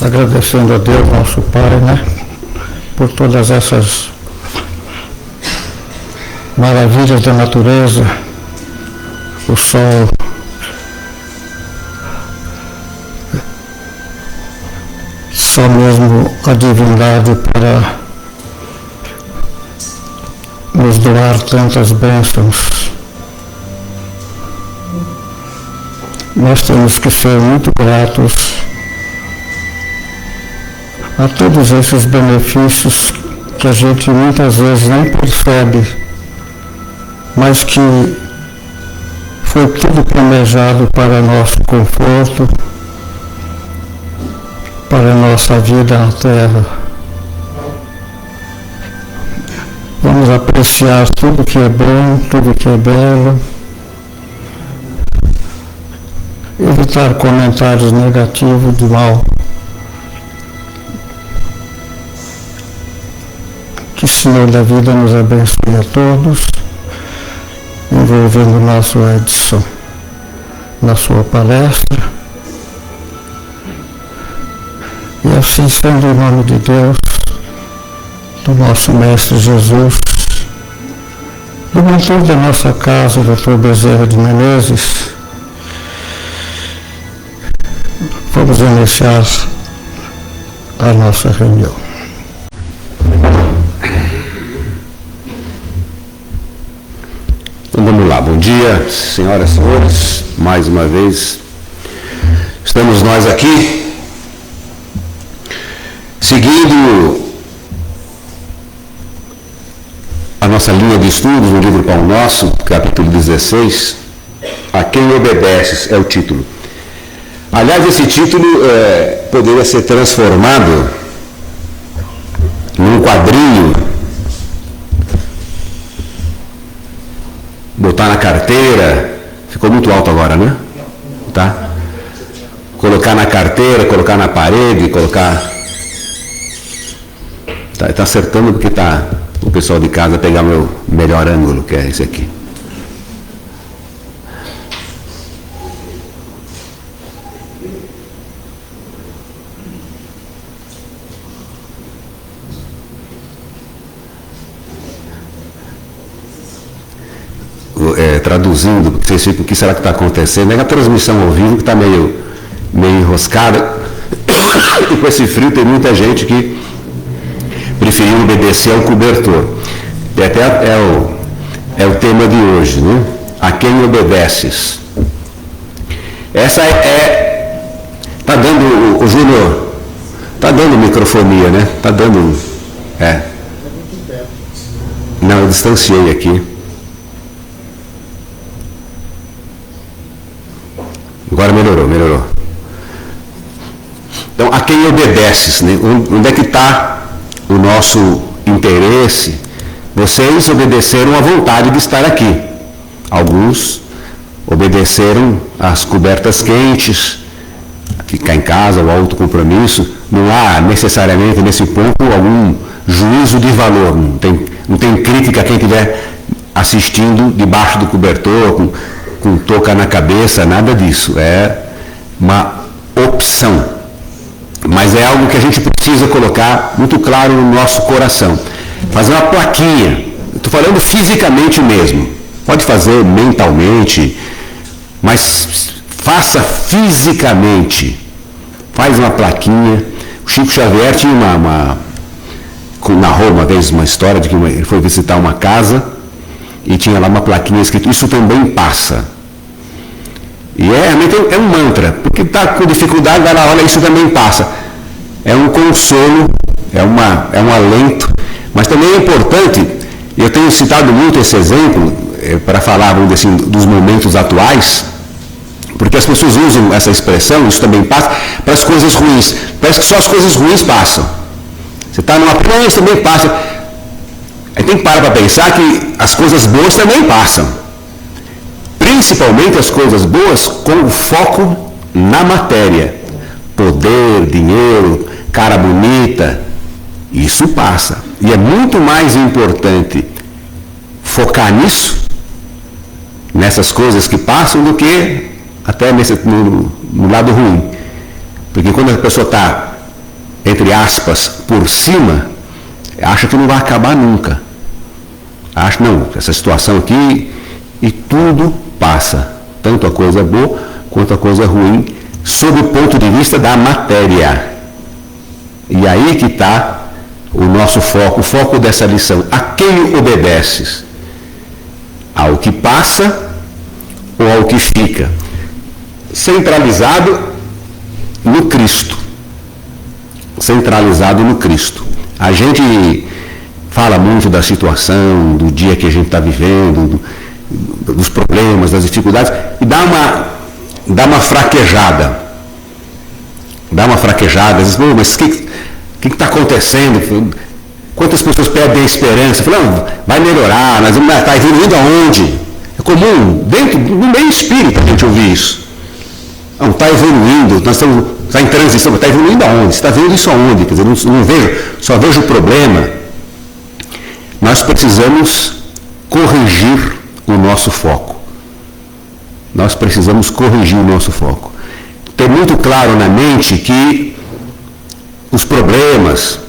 agradecendo a Deus, nosso Pai, né, por todas essas maravilhas da natureza, o sol, só mesmo a divindade para nos doar tantas bênçãos. Nós temos que ser muito gratos a todos esses benefícios que a gente muitas vezes nem percebe, mas que foi tudo planejado para nosso conforto, para a nossa vida na Terra. Vamos apreciar tudo que é bom, tudo que é belo, evitar comentários negativos de mal. Que o Senhor da vida nos abençoe a todos, envolvendo o nosso Edson na sua palestra. E assim sendo, em nome de Deus, do nosso Mestre Jesus, do mentor da nossa casa, o Dr. Bezerra de Menezes, vamos iniciar a nossa reunião. Então vamos lá, bom dia, senhoras e senhores, mais uma vez estamos nós aqui, seguindo a nossa linha de estudos no livro Pão Nosso, capítulo 16, A Quem Obedeces é o título. Aliás, esse título poderia ser transformado num quadrinho, botar na carteira, ficou muito alto agora, né? Tá? Colocar na carteira, colocar na parede, colocar... Tá acertando porque tá o pessoal de casa pegar meu melhor ângulo, que é esse aqui. Traduzindo, porque vocês ficam, o que será que está acontecendo? É a transmissão ao vivo que está meio enroscada, e com esse frio tem muita gente que preferiu obedecer ao cobertor. E até é o tema de hoje, né? A quem obedeces? Essa tá dando, o Júnior, tá dando microfonia, né? Tá dando, Não, eu distanciei aqui. Agora melhorou. Então, a quem obedeces, né? Onde é que está o nosso interesse? Vocês obedeceram à vontade de estar aqui. Alguns obedeceram às cobertas quentes, ficar em casa, o alto compromisso. Não há necessariamente nesse ponto algum juízo de valor. Não tem crítica a quem estiver assistindo debaixo do cobertor, com touca na cabeça, nada disso. É uma opção. Mas é algo que a gente precisa colocar muito claro no nosso coração. Fazer uma plaquinha. Estou falando fisicamente mesmo. Pode fazer mentalmente, mas faça fisicamente. Faz uma plaquinha. O Chico Xavier tinha narrou uma vez uma história de que ele foi visitar uma casa e tinha lá uma plaquinha escrito: isso também passa. E realmente é um mantra, porque está com dificuldade, vai lá, olha, isso também passa. É um consolo, é um alento, mas também é importante, eu tenho citado muito esse exemplo, para falar, vamos dizer assim, dos momentos atuais, porque as pessoas usam essa expressão, isso também passa, para as coisas ruins. Parece que só as coisas ruins passam. Você está numa prova, isso também passa. Aí tem que parar para pensar que as coisas boas também passam. Principalmente as coisas boas com o foco na matéria. Poder, dinheiro, cara bonita, isso passa. E é muito mais importante focar nisso, nessas coisas que passam, do que até no lado ruim. Porque quando a pessoa está entre aspas, por cima, acha que não vai acabar nunca. Acha, não, essa situação aqui, e tudo passa, tanto a coisa boa quanto a coisa ruim, sob o ponto de vista da matéria. E aí que está o nosso foco, o foco dessa lição. A quem obedeces? Ao que passa ou ao que fica? Centralizado no Cristo. Centralizado no Cristo. A gente fala muito da situação, do dia que a gente está vivendo, dos problemas, das dificuldades, e dá uma fraquejada. Dá uma fraquejada, diz, mas o que está acontecendo? Quantas pessoas perdem a esperança? Falam, vai melhorar, nós vamos estar evoluindo aonde? É comum, dentro do meio espírita a gente ouvir isso. Não, está evoluindo, nós estamos em transição, está evoluindo aonde? Você está vendo isso aonde? Quer dizer, não vejo, só vejo o problema. Nós precisamos corrigir o nosso foco. Nós precisamos corrigir o nosso foco. Ter muito claro na mente que os problemas,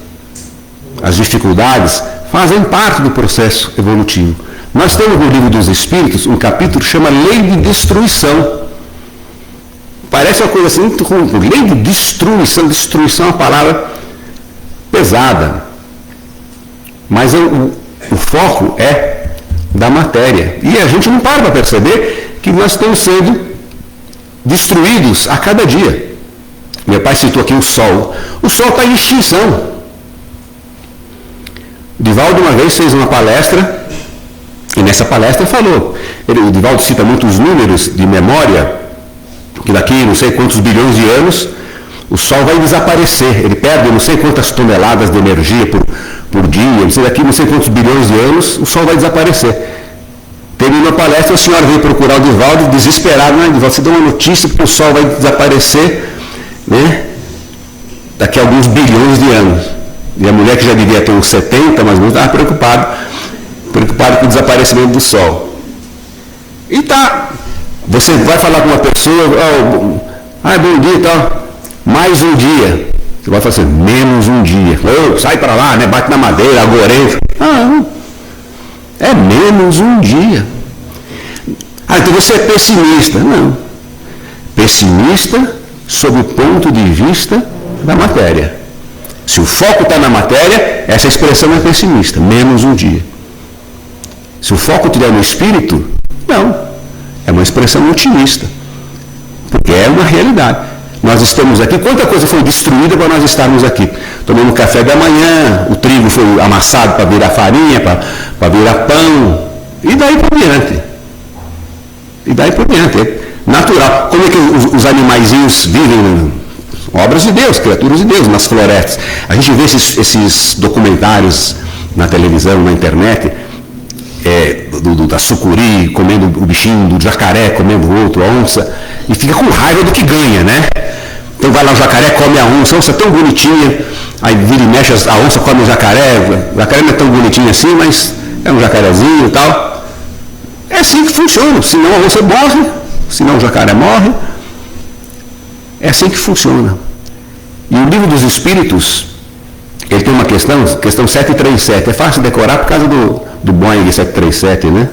as dificuldades, fazem parte do processo evolutivo. Nós temos no Livro dos Espíritos um capítulo que chama Lei de Destruição. Parece uma coisa assim muito ruim. Lei de destruição. Destruição é uma palavra pesada. Mas o foco é da matéria. E a gente não para perceber que nós estamos sendo destruídos a cada dia. Meu pai citou aqui o Sol. O Sol está em extinção. Divaldo uma vez fez uma palestra, e nessa palestra falou. O Divaldo cita muitos números de memória, que daqui não sei quantos bilhões de anos, o Sol vai desaparecer. Ele perde não sei quantas toneladas de energia por dia, não sei daqui não sei quantos bilhões de anos, o Sol vai desaparecer. Terminou a palestra, a senhora veio procurar o Divaldo, desesperado, né? Divaldo, você deu uma notícia que o Sol vai desaparecer, né? Daqui a alguns bilhões de anos. E a mulher que já devia ter uns 70, mas não estava preocupada com o desaparecimento do Sol. E tá, você vai falar com uma pessoa, bom dia e tal, mais um dia. Você vai falar assim, menos um dia. Sai para lá, né? Bate na madeira, agorento. É menos um dia. Então você é pessimista. Não. Pessimista sob o ponto de vista da matéria. Se o foco está na matéria, essa expressão é pessimista, menos um dia. Se o foco estiver no espírito, não. É uma expressão otimista. Porque é uma realidade. Nós estamos aqui, quanta coisa foi destruída para nós estarmos aqui? Tomando café da manhã, o trigo foi amassado para virar farinha, para virar pão, e daí por diante. É natural. Como é que os animaizinhos vivem? Obras de Deus, criaturas de Deus, nas florestas. A gente vê esses documentários na televisão, na internet, da sucuri comendo o bichinho, do jacaré comendo o outro, a onça, e fica com raiva do que ganha, né? Então vai lá o jacaré, come a onça é tão bonitinha, aí vira e mexe, a onça come o jacaré não é tão bonitinho assim, mas é um jacarezinho e tal. É assim que funciona, senão a onça morre, senão o jacaré morre. É assim que funciona. E o Livro dos Espíritos, ele tem uma questão 737, é fácil de decorar por causa do Boeing 737, né?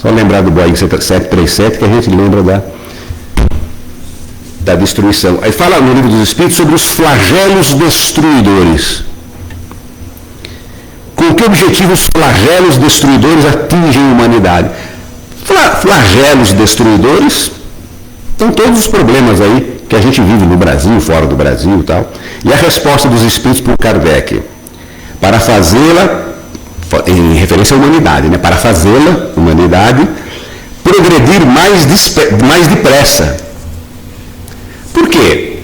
Só lembrar do Boeing 737 que a gente lembra da destruição. Aí fala no Livro dos Espíritos sobre os flagelos destruidores. Com que objetivo os flagelos destruidores atingem a humanidade? Flagelos destruidores estão todos os problemas aí que a gente vive no Brasil, fora do Brasil e tal. E a resposta dos Espíritos por Kardec, para fazê-la, em referência à humanidade, né? Para fazê-la, humanidade, progredir mais depressa. Por quê?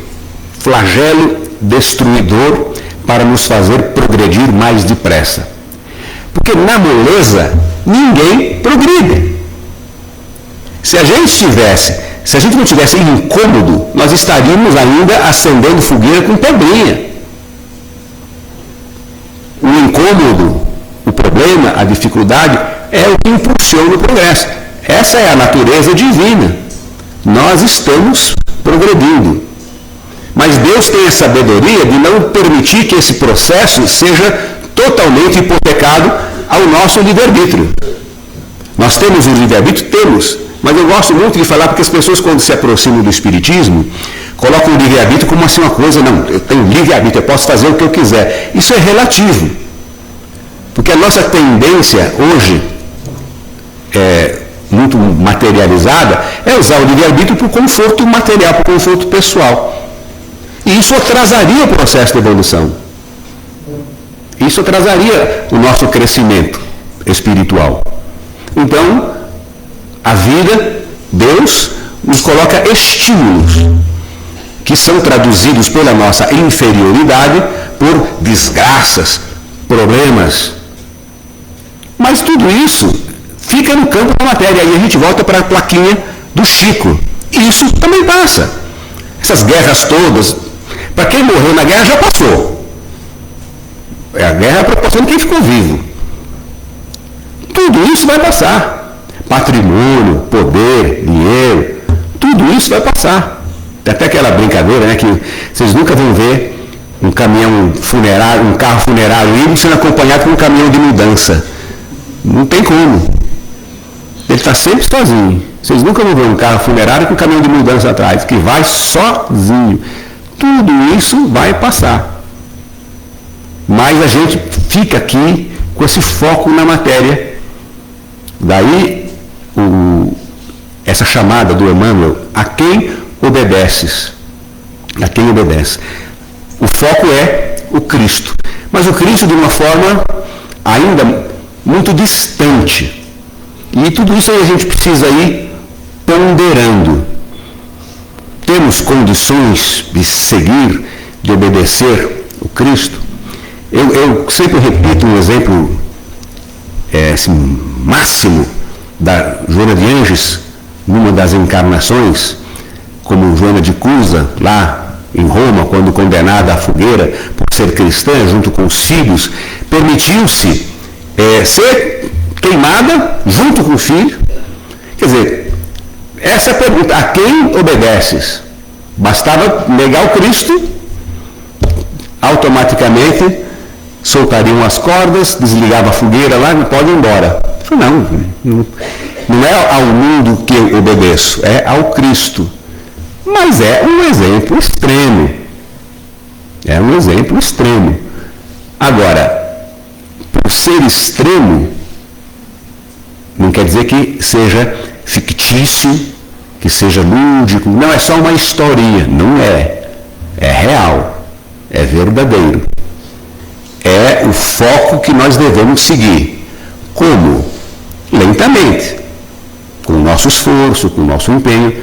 Flagelo destruidor para nos fazer progredir mais depressa. Porque na moleza ninguém progride. Se a gente não tivesse incômodo, nós estaríamos ainda acendendo fogueira com pedrinha. O incômodo, o problema, a dificuldade é o que impulsiona o progresso. Essa é a natureza divina. Nós estamos progredindo. Mas Deus tem a sabedoria de não permitir que esse processo seja totalmente hipotecado ao nosso livre-arbítrio. Nós temos o livre-arbítrio? Temos. Mas eu gosto muito de falar porque as pessoas, quando se aproximam do Espiritismo, colocam o livre-arbítrio como assim uma coisa, não, eu tenho livre-arbítrio, eu posso fazer o que eu quiser. Isso é relativo. Porque a nossa tendência hoje, muito materializada, é usar o livre-arbítrio para o conforto material, para o conforto pessoal. E isso atrasaria o processo de evolução. Isso atrasaria o nosso crescimento espiritual. Então, a vida, Deus, nos coloca estímulos que são traduzidos pela nossa inferioridade por desgraças, problemas. Mas tudo isso fica no campo da matéria. Aí a gente volta para a plaquinha do Chico. E isso também passa. Essas guerras todas, para quem morreu na guerra já passou. A guerra é a proporção de quem ficou vivo. Tudo isso vai passar. Patrimônio, poder, dinheiro, tudo isso vai passar. Tem até aquela brincadeira, né, que vocês nunca vão ver um caminhão funerário, um carro funerário indo sendo acompanhado por um caminhão de mudança. Não tem como. Ele está sempre sozinho. Vocês nunca vão ver um carro funerário com um caminhão de mudança atrás, que vai sozinho. Tudo isso vai passar. Mas a gente fica aqui com esse foco na matéria. Daí, essa chamada do Emmanuel, a quem obedeces? A quem obedece? O foco é o Cristo. Mas o Cristo de uma forma ainda muito distante. E tudo isso aí a gente precisa ir ponderando. Temos condições de seguir, de obedecer o Cristo? Eu sempre repito um exemplo assim, máximo da Joana de Ângeles, numa das encarnações, como Joana de Cusa, lá em Roma, quando condenada à fogueira por ser cristã, junto com os filhos, permitiu-se ser queimada junto com o filho. Quer dizer, essa é a pergunta: a quem obedeces? Bastava negar o Cristo, automaticamente soltariam as cordas, desligava a fogueira lá e pode ir embora. Eu falei, não é ao mundo que eu obedeço, é ao Cristo. Mas é um exemplo extremo. É um exemplo extremo. Agora, por ser extremo, não quer dizer que seja fictício, que seja lúdico. Não, é só uma historinha. Não é. É real. É verdadeiro. É o foco que nós devemos seguir. Como? Lentamente. Com o nosso esforço, com o nosso empenho.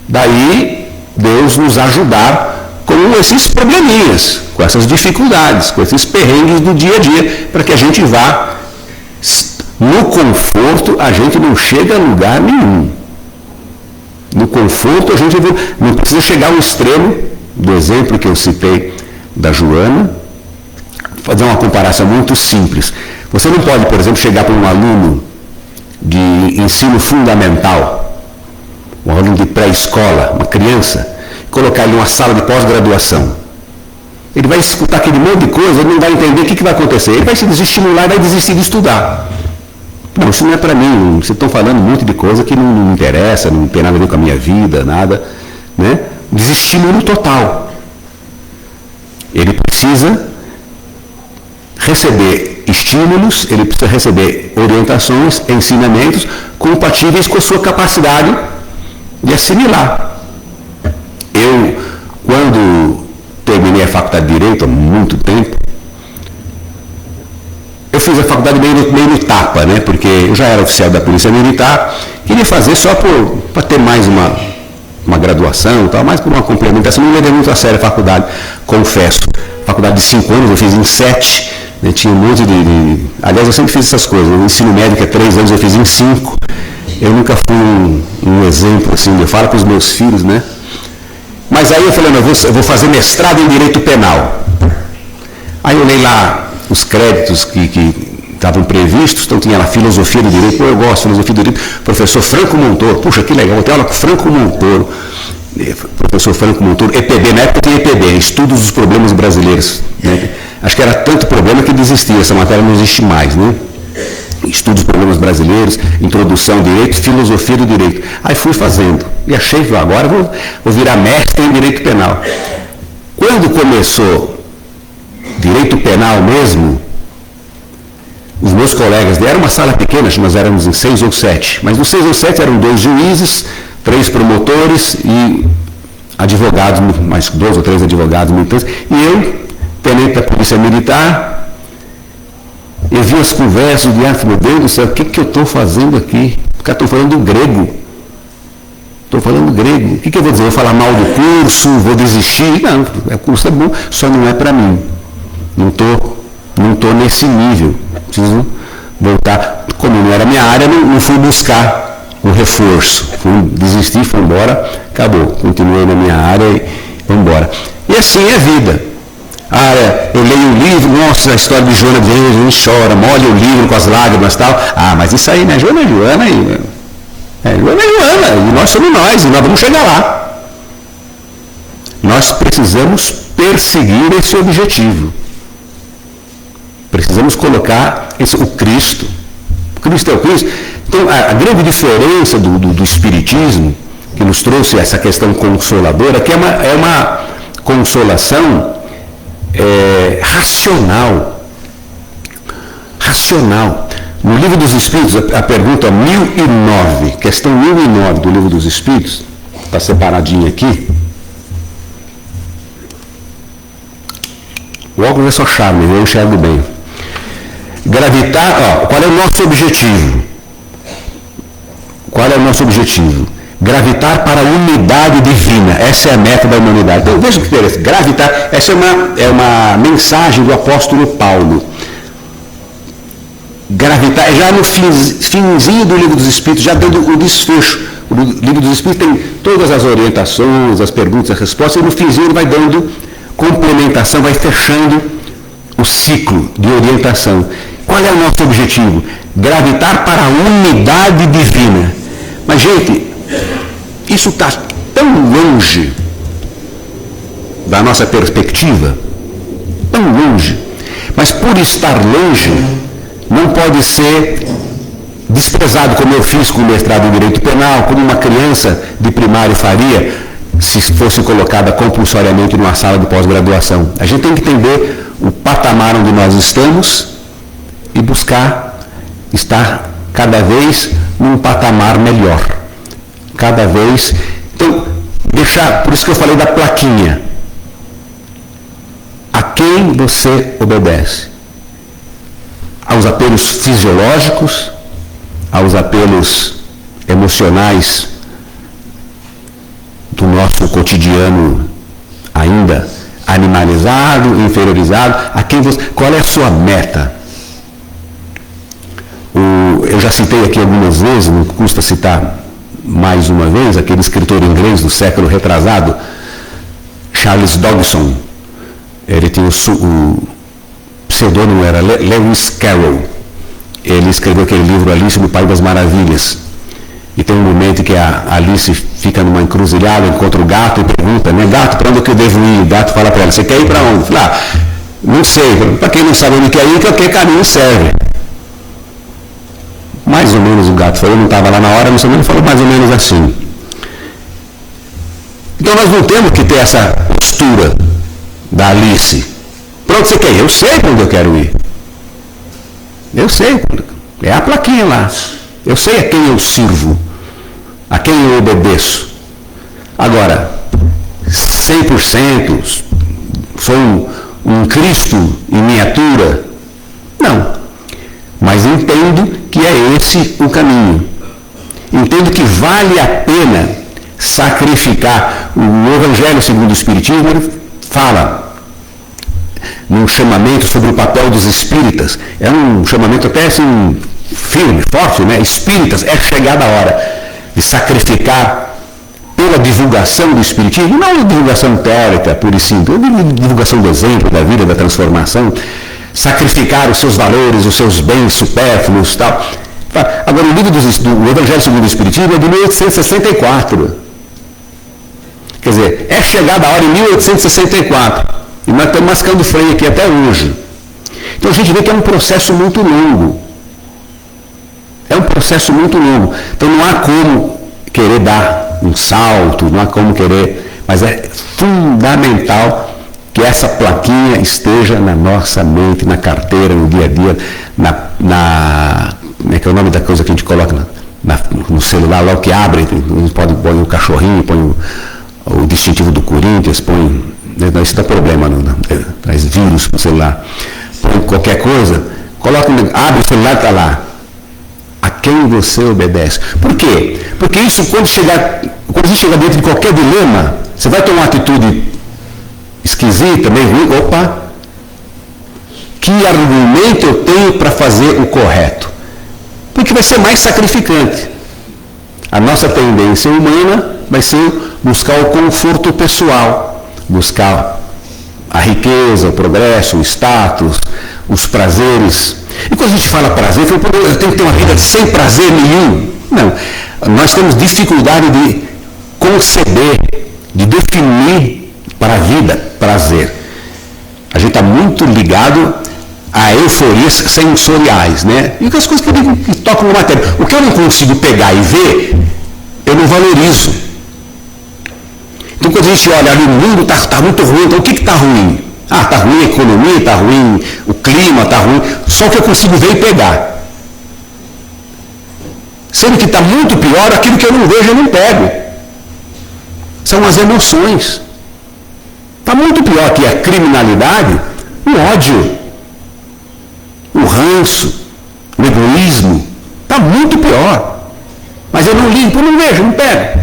Daí, Deus nos ajudar com esses probleminhas, com essas dificuldades, com esses perrengues do dia a dia, para que a gente vá. No conforto, a gente não chega a lugar nenhum. No conforto, a gente não precisa chegar ao extremo do exemplo que eu citei da Joana. Vou fazer uma comparação muito simples. Você não pode, por exemplo, chegar para um aluno de ensino fundamental, um aluno de pré-escola, uma criança, colocar ele numa sala de pós-graduação. Ele vai escutar aquele monte de coisa, ele não vai entender o que vai acontecer. Ele vai se desestimular e vai desistir de estudar. Não, isso não é para mim. Vocês estão falando um monte de coisa que não me interessa, não tem nada a ver com a minha vida, nada. Né? Desestímulo total. Ele precisa receber estímulos, ele precisa receber orientações, ensinamentos compatíveis com a sua capacidade de assimilar. Eu, quando terminei a faculdade de Direito, há muito tempo, eu fiz a faculdade meio no tapa, né? Porque eu já era oficial da Polícia Militar, queria fazer só para ter mais uma graduação, tal, mais por uma complementação. Não levei muito a sério a faculdade, confesso. Faculdade de 5 anos, eu fiz em 7, né? Tinha um monte de... Aliás, eu sempre fiz essas coisas. O ensino médio, que é 3 anos, eu fiz em 5. Eu nunca fui um exemplo, assim, eu falo para os meus filhos, né? Mas aí eu falei, não, eu vou fazer mestrado em Direito Penal. Aí eu olhei lá os créditos que estavam previstos, então tinha lá Filosofia do Direito, eu gosto de Filosofia do Direito, professor Franco Montoro, puxa, que legal, vou ter aula com Franco Montoro. professor Franco Montoro, EPB, na época tinha EPB, Estudos dos Problemas Brasileiros, né? Acho que era tanto problema que desistia, essa matéria não existe mais, né? Estudos dos Problemas Brasileiros, Introdução ao Direito, Filosofia do Direito. Aí fui fazendo, e achei que agora vou virar mestre em Direito Penal. Quando começou Direito Penal mesmo, os meus colegas, era uma sala pequena, nós éramos em 6 ou 7, mas nos 6 ou 7 eram 2 juízes, 3 promotores e advogados, mais 2 ou 3 advogados militantes, e eu, tenente da Polícia Militar, eu vi as conversas de meu Deus do céu, o que eu estou fazendo aqui? Porque estou falando grego. Estou falando grego. O que eu vou dizer? Vou falar mal do curso, vou desistir? Não, o curso é bom, só não é para mim. Não estou nesse nível. Preciso voltar. Como não era minha área, não fui buscar o reforço. Desisti, fui embora, acabou. Continuei na minha área e vou embora. E assim é a vida. Eu leio o livro, nossa, a história de Joana de Anjos, a gente chora, molha o livro com as lágrimas e tal. Mas isso aí, né? Joana é Joana e nós somos nós, e nós vamos chegar lá. Nós precisamos perseguir esse objetivo. Precisamos colocar o Cristo. O Cristo é o Cristo. Então, a grande diferença do Espiritismo, que nos trouxe essa questão consoladora, que é uma consolação racional. Racional. No Livro dos Espíritos, a pergunta 1009, questão 1009 do Livro dos Espíritos, está separadinho aqui. O óculos é só charme, eu enxergo bem. Gravitar, qual é o nosso objetivo? Qual é o nosso objetivo? Gravitar para a unidade divina. Essa é a meta da humanidade. Então, veja o que interessa. Gravitar, essa é uma mensagem do apóstolo Paulo. Gravitar, já no finzinho do Livro dos Espíritos, já dando o desfecho. O Livro dos Espíritos tem todas as orientações, as perguntas, as respostas, e no finzinho ele vai dando complementação, vai fechando o ciclo de orientação. Qual é o nosso objetivo? Gravitar para a unidade divina. Mas, gente, isso está tão longe da nossa perspectiva, tão longe, mas por estar longe, não pode ser desprezado, como eu fiz com o mestrado em Direito Penal, como uma criança de primário faria, se fosse colocada compulsoriamente numa sala de pós-graduação. A gente tem que entender o patamar onde nós estamos e buscar estar cada vez num patamar melhor. Cada vez. Então, por isso que eu falei da plaquinha. A quem você obedece? Aos apelos fisiológicos, aos apelos emocionais do nosso cotidiano ainda animalizado, inferiorizado. Qual é a sua meta? Eu já citei aqui algumas vezes, não custa citar mais uma vez, aquele escritor inglês do século retrasado, Charles Dodgson. Ele tinha o pseudônimo era Lewis Carroll. Ele escreveu aquele livro Alice no País das Maravilhas. E tem um momento que a Alice fica numa encruzilhada, encontra o gato e pergunta, né, gato, para onde que eu devo ir? O gato fala para ela, você quer ir para onde? Fala, não sei, para quem não sabe onde quer ir, qualquer caminho serve. Mais ou menos o gato falou, eu não estava lá na hora, mas ele falou mais ou menos assim. Então nós não temos que ter essa postura da Alice. Para onde você quer ir? Eu sei para onde eu quero ir. Eu sei. É a plaquinha lá. Eu sei a quem eu sirvo. A quem eu obedeço. Agora, 100%, sou um Cristo em miniatura? Não. Mas entendo que é esse o caminho. Entendo que vale a pena sacrificar. O Evangelho segundo o Espiritismo, ele fala num chamamento sobre o papel dos espíritas. É um chamamento até assim, firme, forte, né? Espíritas, é chegada a hora de sacrificar pela divulgação do Espiritismo, não a divulgação teórica, pura e simples, a divulgação do exemplo, da vida, da transformação, sacrificar os seus valores, os seus bens supérfluos e tal. Agora, o livro do Evangelho segundo o Espiritismo é de 1864. Quer dizer, é chegada a hora em 1864. E nós estamos mascando freio aqui até hoje. Então a gente vê que é um processo muito longo. É um processo muito longo. Então não há como querer dar um salto, não há como querer, mas é fundamental que essa plaquinha esteja na nossa mente, na carteira, no dia a dia, como é que é o nome da coisa que a gente coloca no celular, lá o que abre, a gente pode pôr o cachorrinho, põe o distintivo do Corinthians, põe, isso dá problema, traz vírus no celular, põe qualquer coisa, coloca, abre o celular e está lá. A quem você obedece. Por quê? Porque isso, quando a gente chegar dentro de qualquer dilema, você vai tomar uma atitude esquisita, meio ruim, opa, que argumento eu tenho para fazer o correto? Porque vai ser mais sacrificante. A nossa tendência humana vai ser buscar o conforto pessoal, buscar a riqueza, o progresso, o status, os prazeres. E quando a gente fala prazer, eu tenho que ter uma vida sem prazer nenhum. Não. Nós temos dificuldade de conceber, de definir para a vida prazer. A gente está muito ligado a euforias sensoriais, né? E as coisas que tocam na matéria. O que eu não consigo pegar e ver, eu não valorizo. Então quando a gente olha ali, o mundo está muito ruim, então o que está ruim? Ah, está ruim a economia, está ruim o clima, está ruim. Só o que eu consigo ver e pegar. Sendo que está muito pior, aquilo que eu não vejo eu não pego. São as emoções. Está muito pior que a criminalidade, o ódio, o ranço, o egoísmo. Está muito pior. Mas eu não limpo, eu não vejo, não pego.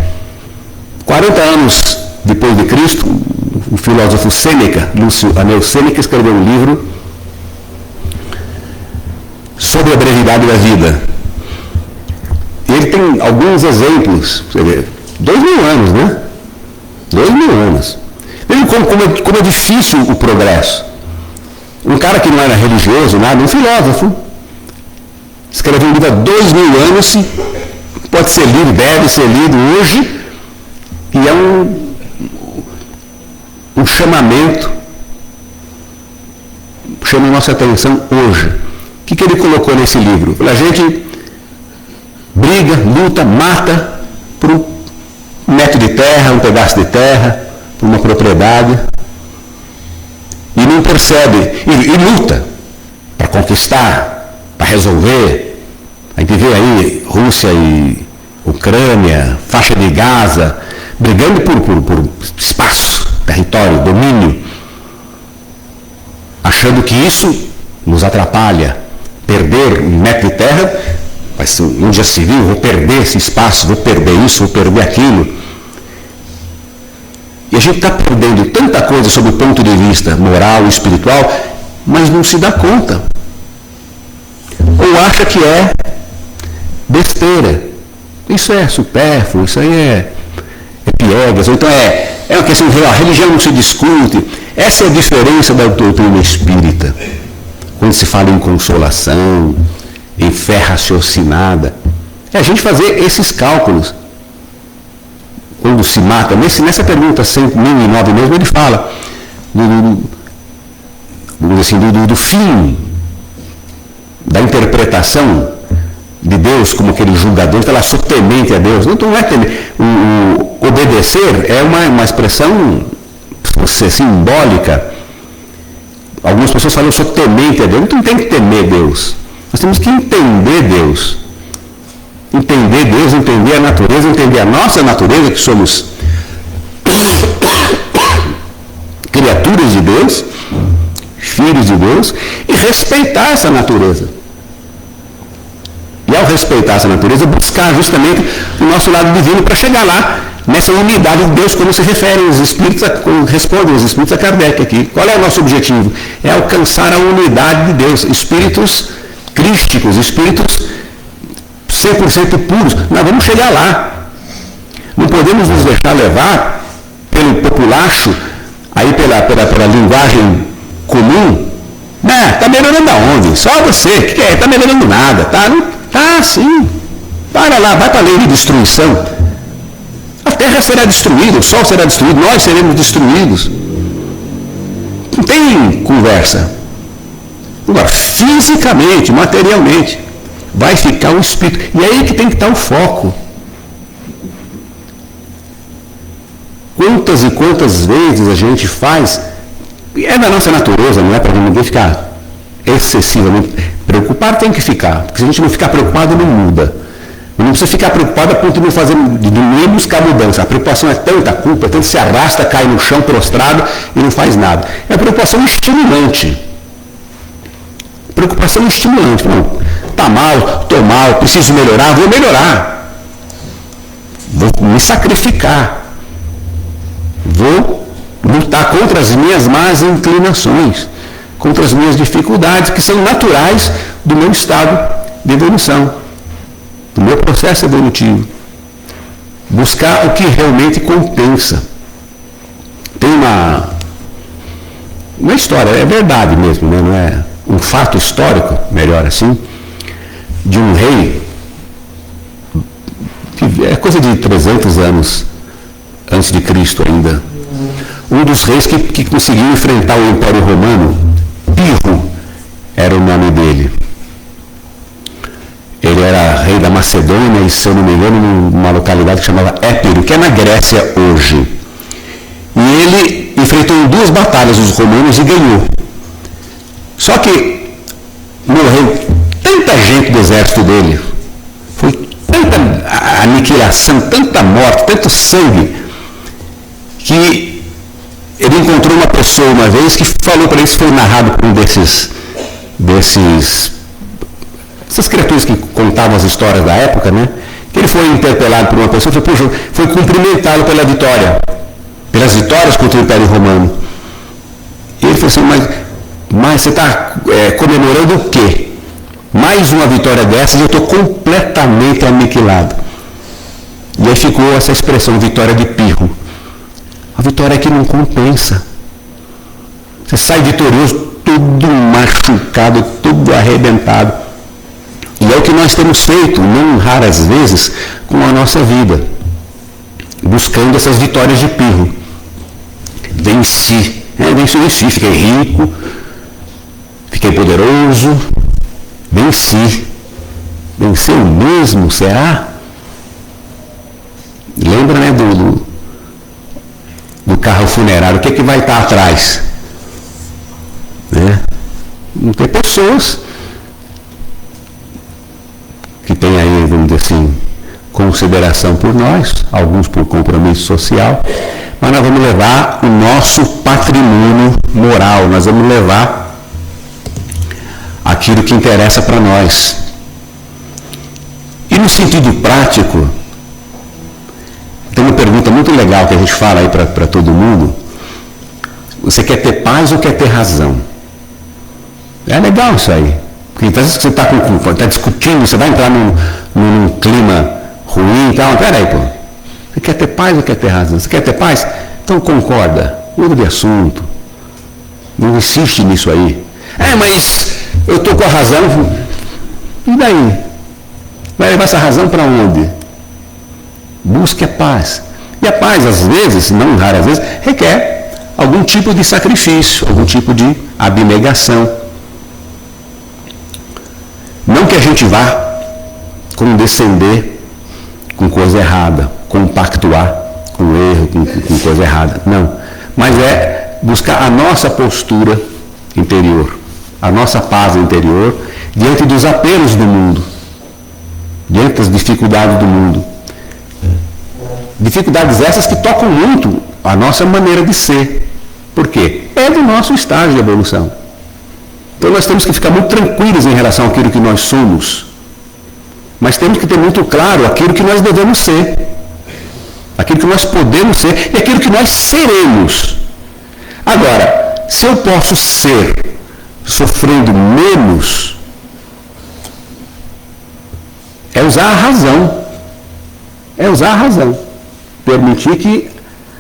40 anos depois de Cristo, o filósofo Sêneca, Lúcio Anel Sêneca, escreveu um livro sobre a brevidade da vida. Ele tem alguns exemplos, você vê, 2000 anos, né? 2000 anos. Veja como é difícil o progresso. Um cara que não era religioso, nada, um filósofo, escreveu um livro há 2000 anos, pode ser lido, deve ser lido hoje, e é um chamamento, chama a nossa atenção hoje. O que ele colocou nesse livro? A gente briga, luta, mata por um metro de terra, um pedaço de terra, por uma propriedade, e não percebe, e luta para conquistar, para resolver. A gente vê aí Rússia e Ucrânia, faixa de Gaza, brigando por espaço, território, domínio, achando que isso nos atrapalha. Perder um metro de terra, vai ser um dia civil, vou perder esse espaço, vou perder isso, vou perder aquilo. E a gente está perdendo tanta coisa sob o ponto de vista moral e espiritual, mas não se dá conta. Ou acha que é besteira. Isso é supérfluo, isso aí é piegas, ou então é uma questão de a religião não se discute. Essa é a diferença da doutrina espírita. Quando se fala em consolação, em fé raciocinada, é a gente fazer esses cálculos. Quando se mata, nessa pergunta 100.009 mesmo, ele fala do fim da interpretação de Deus como aquele julgador, então ela sou temente a Deus. Não é temer. O obedecer é uma expressão simbólica. Algumas pessoas falam, eu sou temente a Deus. Então não tem que temer Deus. Nós temos que entender Deus. Entender Deus, entender a natureza, entender a nossa natureza, que somos criaturas de Deus, filhos de Deus, e respeitar essa natureza. E ao respeitar essa natureza, buscar justamente o nosso lado divino para chegar lá, nessa unidade de Deus, como se referem os espíritos, como respondem os espíritos a Kardec aqui. Qual é o nosso objetivo? É alcançar a unidade de Deus. Espíritos crísticos, espíritos 100% puros. Nós vamos chegar lá. Não podemos nos deixar levar pelo populacho, aí pela linguagem comum. Está melhorando aonde? Só você. O que é? Está melhorando nada. Tá sim. Para lá, vai para a lei de destruição. terra será destruída, o sol será destruído, nós seremos destruídos. Não tem conversa. Agora, fisicamente, materialmente, vai ficar o espírito. E é aí que tem que estar o foco. Quantas e quantas vezes a gente faz, é da nossa natureza, não é para ninguém ficar excessivamente preocupado, tem que ficar, porque se a gente não ficar preocupado, não muda. Não precisa ficar preocupado a ponto de nem buscar mudança. A preocupação é tanta, a culpa, tanto se arrasta, cai no chão prostrado e não faz nada. É a preocupação estimulante. Preocupação estimulante. Não, está mal, estou mal, preciso melhorar, vou melhorar. Vou me sacrificar. Vou lutar contra as minhas más inclinações, contra as minhas dificuldades, que são naturais do meu estado de evolução, do meu processo evolutivo. Buscar o que realmente compensa. Tem uma história, é verdade mesmo, né? Não é um fato histórico, melhor assim, de um rei, que é coisa de 300 anos antes de Cristo ainda. Um dos reis que conseguiu enfrentar o Império Romano, Pirro era o nome dele. Ele era rei da Macedônia e, se eu não me engano, numa localidade que chamava Épiro, que é na Grécia hoje. E ele enfrentou em 2 batalhas os romanos e ganhou. Só que morreu tanta gente do exército dele, foi tanta aniquilação, tanta morte, tanto sangue, que ele encontrou uma pessoa uma vez que falou para ele, isso foi narrado por um dessas criaturas que contavam as histórias da época, né? Que ele foi interpelado por uma pessoa e foi cumprimentá-lo pela vitória, pelas vitórias contra o Império Romano. E ele falou assim, mas você está comemorando o quê? Mais uma vitória dessas e eu estou completamente aniquilado. E aí ficou essa expressão, vitória de Pirro. A vitória é que não compensa. Você sai vitorioso, todo machucado, todo arrebentado. E é o que nós temos feito, não raras vezes, com a nossa vida. Buscando essas vitórias de Pirro. Venci, fiquei rico, fiquei poderoso, venci. Venceu mesmo, será? Lembra, né, do carro funerário, o que vai estar atrás? Né? Não tem pessoas que têm aí, vamos dizer assim, consideração por nós, alguns por compromisso social, mas nós vamos levar o nosso patrimônio moral, nós vamos levar aquilo que interessa para nós. E no sentido prático, tem uma pergunta muito legal que a gente fala aí para todo mundo. Você quer ter paz ou quer ter razão? É legal isso aí. Porque às vezes você está discutindo, você vai entrar num clima ruim e tal. Peraí, pô. Você quer ter paz ou quer ter razão? Você quer ter paz? Então concorda. Muda de assunto. Não insiste nisso aí. Mas eu estou com a razão. E daí? Vai levar essa razão para onde? Busque a paz. E a paz, às vezes, não raras vezes, requer algum tipo de sacrifício, algum tipo de abnegação. Não que a gente vá condescender com coisa errada, compactuar com erro, com coisa errada. Não. Mas é buscar a nossa postura interior, a nossa paz interior, diante dos apelos do mundo, diante das dificuldades do mundo. Dificuldades essas que tocam muito a nossa maneira de ser. Por quê? É do nosso estágio de evolução. Então nós temos que ficar muito tranquilos em relação àquilo que nós somos. Mas temos que ter muito claro aquilo que nós devemos ser. Aquilo que nós podemos ser e aquilo que nós seremos. Agora, se eu posso ser sofrendo menos, é usar a razão. É usar a razão. Permitir que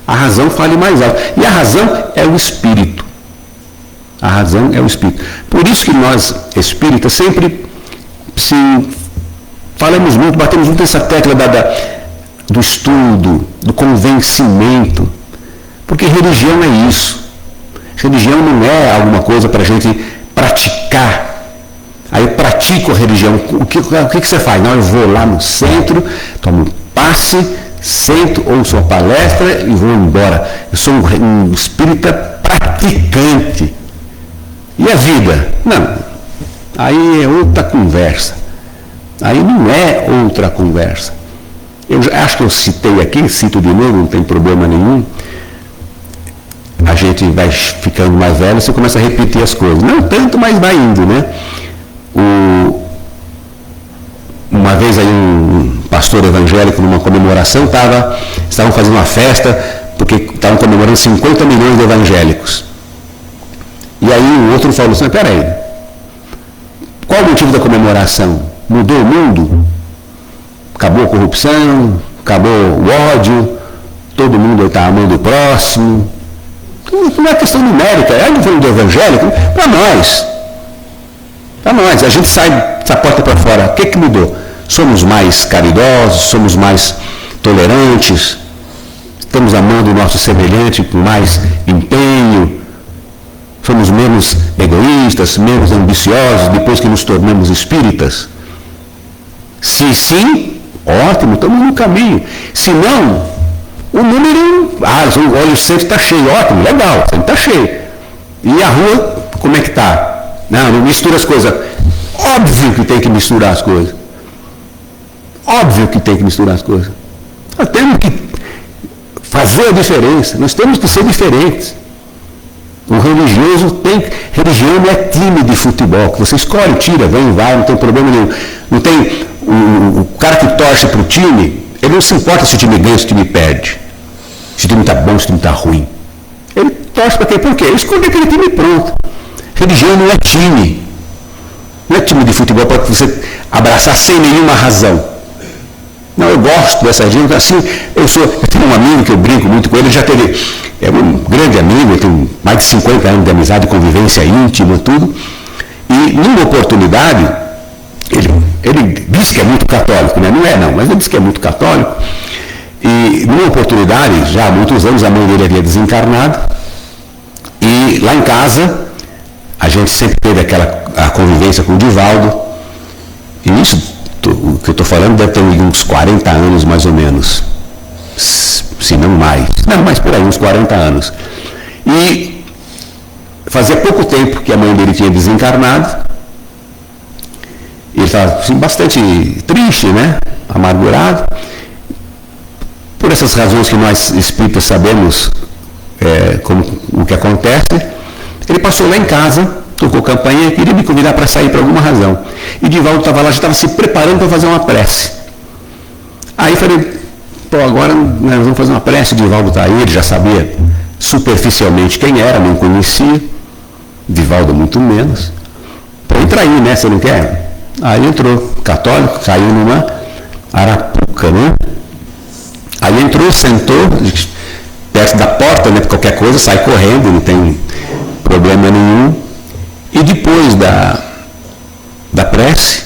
a razão fale mais alto. E a razão é o espírito. A razão é o espírito. Por isso que nós, espíritas, sempre falamos muito, batemos muito essa tecla do estudo, do convencimento. Porque religião é isso. Religião não é alguma coisa para a gente praticar. Aí eu pratico a religião. O que você faz? Não, eu vou lá no centro, tomo um passe, sento, ouço a palestra e vou embora. Eu sou um espírita praticante. E a vida? Não. Aí é outra conversa. Aí não é outra conversa. Eu acho que eu citei aqui, cito de novo, não tem problema nenhum. A gente vai ficando mais velho, você começa a repetir as coisas. Não tanto, mas vai indo, né? Uma vez aí um pastor evangélico, numa comemoração, estavam fazendo uma festa, porque estavam comemorando 50 milhões de evangélicos. E aí o outro falou assim, peraí, qual o motivo da comemoração? Mudou o mundo? Acabou a corrupção? Acabou o ódio? Todo mundo está amando o próximo? Não é questão numérica, é no fundo do evangélico, para nós. Para nós, a gente sai da porta para fora. O que mudou? Somos mais caridosos, somos mais tolerantes, estamos amando o nosso semelhante com mais empenho, somos menos egoístas, menos ambiciosos depois que nos tornamos espíritas. Se sim, ótimo, estamos no caminho. Se não, o número, olha, o centro está cheio, ótimo, legal, o centro está cheio. E a rua, como é que está? Não mistura as coisas. Óbvio que tem que misturar as coisas. Óbvio que tem que misturar as coisas. Nós temos que fazer a diferença, nós temos que ser diferentes. O religioso religião não é time de futebol, que você escolhe, tira, vem, vai, não tem problema nenhum. Não tem, o cara que torce para o time, ele não se importa se o time ganha, se o time perde. Se o time está bom, se o time está ruim. Ele torce para quem? Por quê? Ele escolhe aquele time pronto. Religião não é time. Não é time de futebol para você abraçar sem nenhuma razão. Não, eu gosto dessa gente, assim, eu tenho um amigo que eu brinco muito com ele, já teve, é um grande amigo, eu tenho mais de 50 anos de amizade, convivência íntima, tudo, e numa oportunidade, ele diz que é muito católico, né? Não é não, mas ele diz que é muito católico, e numa oportunidade, já há muitos anos, a mãe dele havia desencarnado, e lá em casa, a gente sempre teve a convivência com o Divaldo, e isso, o que eu estou falando deve ter uns 40 anos mais ou menos, se não mais, não, mais por aí, uns 40 anos. E fazia pouco tempo que a mãe dele tinha desencarnado, ele estava assim, bastante triste, né? Amargurado, por essas razões que nós espíritas sabemos como o que acontece. Ele passou lá em casa, tocou campainha e queria me convidar para sair por alguma razão. E Divaldo estava lá, já estava se preparando para fazer uma prece. Aí falei, agora nós vamos fazer uma prece, Divaldo está aí, ele já sabia superficialmente quem era, não conhecia, Divaldo muito menos. Pô, entra aí, né, você não quer? Aí entrou, católico, caiu numa arapuca, né? Aí entrou, sentou, perto da porta, né, qualquer coisa, sai correndo, não tem problema nenhum. E depois da prece,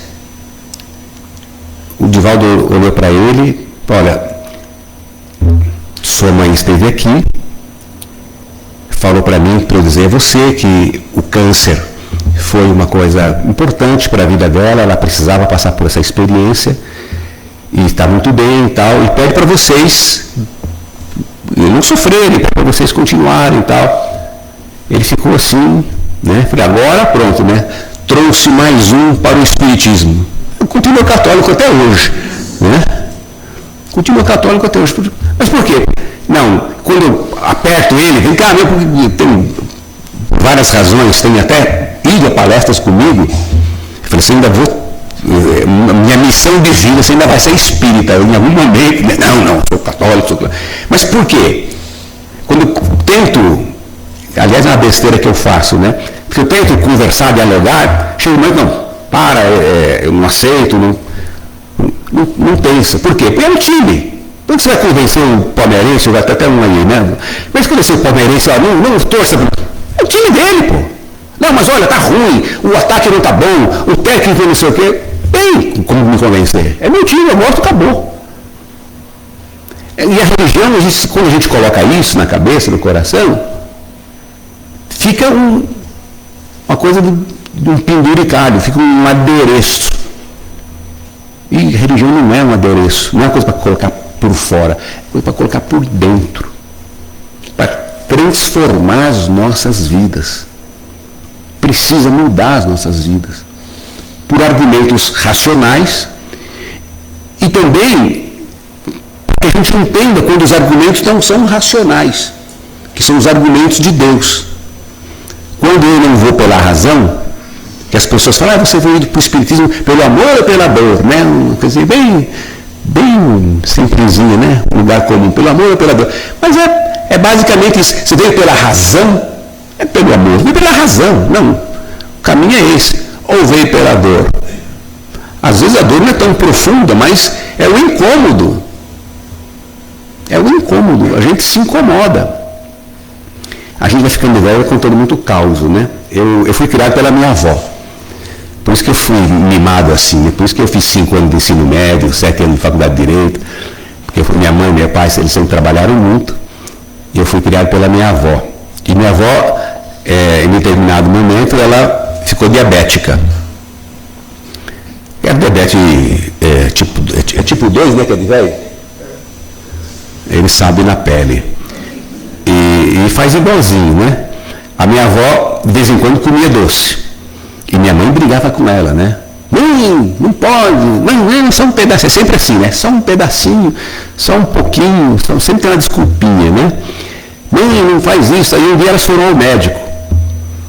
o Divaldo olhou para ele, olha, sua mãe esteve aqui, falou para mim, para eu dizer a você que o câncer foi uma coisa importante para a vida dela, ela precisava passar por essa experiência, e está muito bem e tal, e pede para vocês não sofrerem, para vocês continuarem e tal. Ele ficou assim, né? Falei, agora pronto, né? Trouxe mais um para o espiritismo. Eu continuo católico até hoje, né? Continuo católico até hoje. Mas por quê? Não, quando eu aperto ele, vem cá, porque tem várias razões, tem até ido a palestras comigo. Eu falei, você ainda vou, minha missão de vida, você ainda vai ser espírita, em algum momento, não, sou católico, mas por quê? Quando eu tento, aliás é uma besteira que eu faço, né? Porque eu tento conversar, dialogar, chega um momento, não, eu não aceito, não pensa. Por quê? Porque é um time. Quando você vai convencer um palmeirense, vai até um aí, né? Mas convencer o palmeirense, não torça, é o time dele, pô. Não, mas olha, tá ruim, o ataque não tá bom, o técnico não sei o quê. Tem como me convencer. É meu time, eu mostro, acabou. E a religião, quando a gente coloca isso na cabeça, no coração, fica uma coisa de um penduricalho, fica um adereço. E religião não é um adereço, não é uma coisa para colocar por fora, é coisa para colocar por dentro, para transformar as nossas vidas. Precisa mudar as nossas vidas, por argumentos racionais e também que a gente entenda quando os argumentos não são racionais, que são os argumentos de Deus. Quando eu não vou pela razão, que as pessoas falam, você veio para o Espiritismo pelo amor ou pela dor, né? Uma coisa bem simplesinha, né? Um lugar comum, pelo amor ou pela dor. Mas é basicamente isso. Você veio pela razão, é pelo amor, veio pela razão. Não, o caminho é esse. Ou veio pela dor. Às vezes a dor não é tão profunda, mas é o incômodo. É o incômodo, a gente se incomoda. A gente vai ficando velho contando muito caos, né? Eu fui criado pela minha avó. Por isso que eu fui mimado assim, né? Por isso que eu fiz 5 anos de ensino médio, 7 anos de faculdade de Direito, porque minha mãe e meu pai, eles sempre trabalharam muito, e eu fui criado pela minha avó. E minha avó, em determinado momento, ela ficou diabética. E a diabetes tipo 2, né, que é de velho? Ele sabe na pele. E faz igualzinho, né? A minha avó, de vez em quando, comia doce. E minha mãe brigava com ela, né? Mãe, não pode, mãe, só um pedacinho. É sempre assim, né? Só um pedacinho, só um pouquinho, sempre tem uma desculpinha, né? Mãe, não faz isso. Aí um dia elas foram ao médico.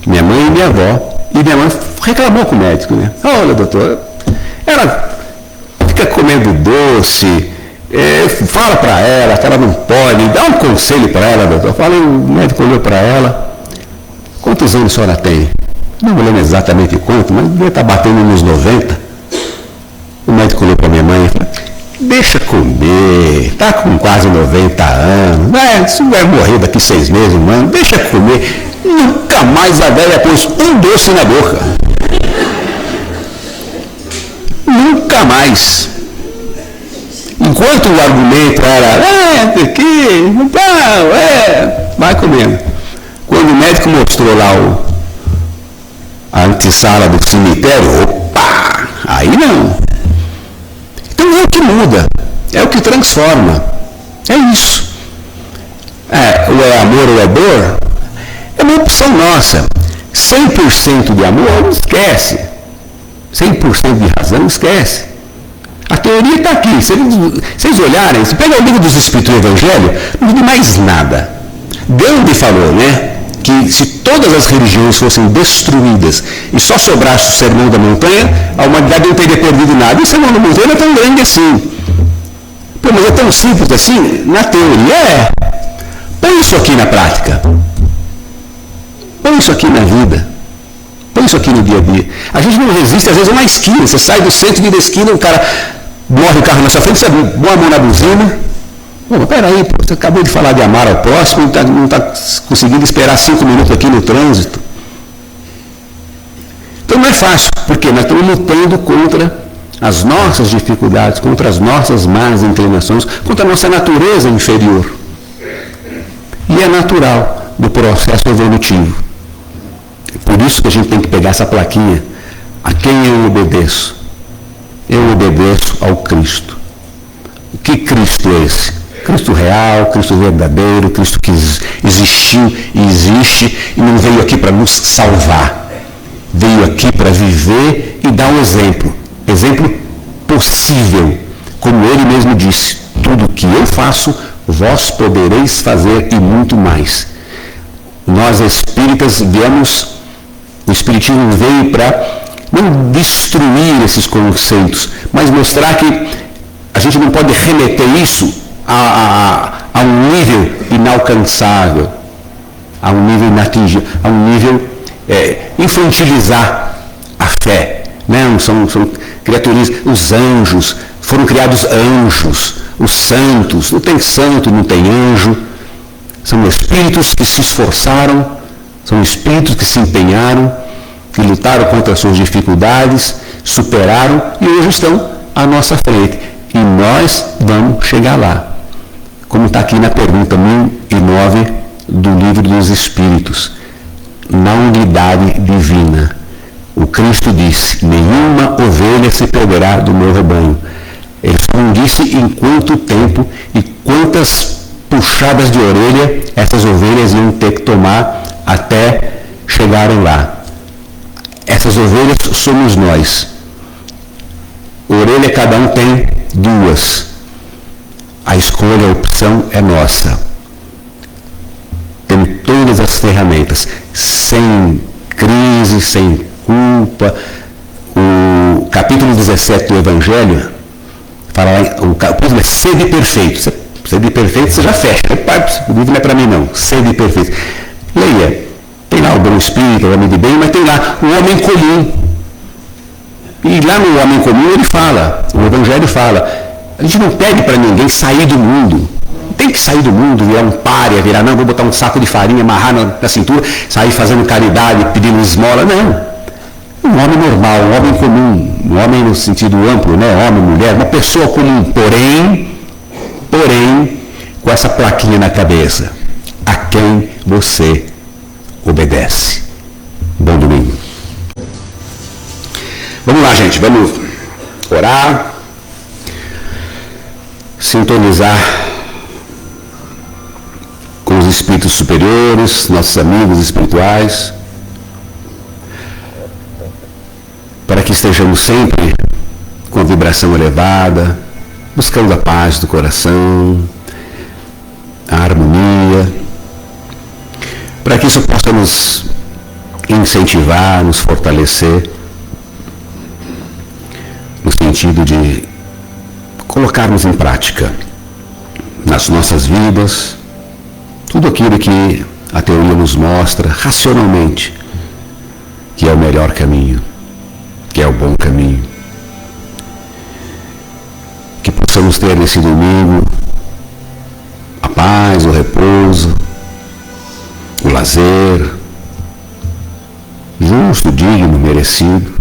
Minha mãe e minha avó. E minha mãe reclamou com o médico, né? Olha, doutor, ela fica comendo doce, fala para ela que ela não pode, dá um conselho para ela, doutor. Falei, o médico olhou para ela. Quantos anos a senhora tem? Não me lembro exatamente quanto, mas devia estar batendo nos 90. O médico olhou para minha mãe e falou, deixa comer, está com quase 90 anos, isso vai morrer daqui 6 meses, mano, deixa comer. Nunca mais a velha pôs um doce na boca. Nunca mais. Enquanto o argumento era, vai comendo. Quando o médico mostrou lá a antessala do cemitério, opa, aí não. Então é o que muda, é o que transforma. É isso. Ou é amor ou é dor, é uma opção nossa. 100% de amor, esquece. 100% de razão, esquece. A teoria está aqui. Se vocês olharem, se pega o livro dos Espíritos do Evangelho, não diz mais nada. Gandhi falou, né? Que se todas as religiões fossem destruídas e só sobrasse o Sermão da Montanha, a humanidade não teria perdido nada. E o Sermão da Montanha não é tão grande assim. Pô, mas é tão simples assim? Na teoria é. Põe isso aqui na prática. Põe isso aqui na vida. Põe isso aqui no dia a dia. A gente não resiste, às vezes, a uma esquina. Você sai do centro e vira esquina, o cara morre o carro na sua frente, você põe a mão na buzina. Pô, peraí, você acabou de falar de amar ao próximo, não está conseguindo esperar 5 minutos aqui no trânsito. Então não é fácil, porque nós estamos lutando contra as nossas dificuldades, contra as nossas más inclinações, contra a nossa natureza inferior. E é natural do processo evolutivo. Por isso que a gente tem que pegar essa plaquinha. A quem eu obedeço? Eu obedeço ao Cristo. O que Cristo é esse? Cristo real, Cristo verdadeiro, Cristo que existiu e existe e não veio aqui para nos salvar. Veio aqui para viver e dar um exemplo. Exemplo possível. Como ele mesmo disse, tudo que eu faço, vós podereis fazer e muito mais. Nós espíritas viemos, o Espiritismo veio para não destruir esses conceitos, mas mostrar que a gente não pode remeter isso a um nível inalcançável, a um nível inatingível, a um nível infantilizar a fé. Não, são criaturas, os anjos, foram criados anjos, os santos, não tem santo, não tem anjo, são espíritos que se esforçaram, são espíritos que se empenharam, que lutaram contra as suas dificuldades, superaram e hoje estão à nossa frente. E nós vamos chegar lá. como está aqui na pergunta 1009 do Livro dos Espíritos. Na unidade divina, o Cristo disse: nenhuma ovelha se perderá do meu rebanho. Ele só não disse em quanto tempo e quantas puxadas de orelha essas ovelhas iam ter que tomar até chegarem lá. Essas ovelhas somos nós. Orelha cada um tem 2. A escolha, a opção é nossa. Temos todas as ferramentas, sem crise, sem culpa. O capítulo 17 do Evangelho fala lá, o capítulo é sede perfeito. Sede perfeito você já fecha. O livro não é para mim não. Sede perfeito. Leia. Tem lá o bom espírito, o homem de bem, mas tem lá o homem comum. E lá no homem comum ele fala, o Evangelho fala, a gente não pede para ninguém sair do mundo. Não tem que sair do mundo, virar um pária, virar, não, vou botar um saco de farinha, amarrar na cintura, sair fazendo caridade, pedindo esmola. Não. Um homem normal, um homem comum, um homem no sentido amplo, né? Homem, mulher, uma pessoa comum, porém, com essa plaquinha na cabeça, a quem você obedece. Bom domingo. Vamos lá, gente, vamos orar, sintonizar com os espíritos superiores, nossos amigos espirituais, para que estejamos sempre com a vibração elevada, buscando a paz do coração, a harmonia, para que isso possa nos incentivar, nos fortalecer, no sentido de colocarmos em prática nas nossas vidas tudo aquilo que a teoria nos mostra racionalmente que é o melhor caminho, que é o bom caminho. Que possamos ter nesse domingo a paz, o repouso, o lazer, justo, digno, merecido.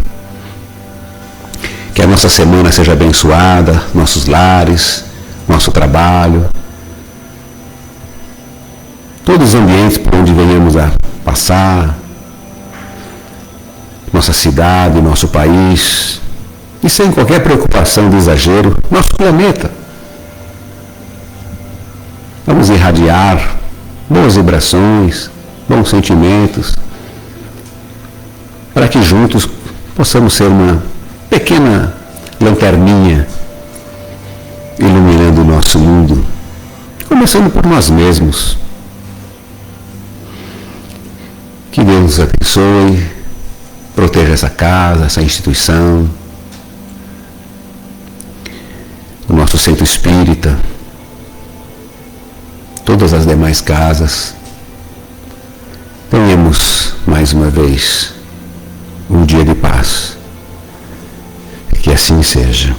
Que a nossa semana seja abençoada, nossos lares, nosso trabalho, todos os ambientes por onde venhamos a passar, nossa cidade, nosso país, e sem qualquer preocupação de exagero, nosso planeta. Vamos irradiar boas vibrações, bons sentimentos, para que juntos possamos ser uma pequena lanterninha iluminando o nosso mundo, começando por nós mesmos. Que Deus nos abençoe, proteja essa casa, essa instituição, o nosso centro espírita, todas as demais casas. Tenhamos mais uma vez um dia de paz. Que assim seja.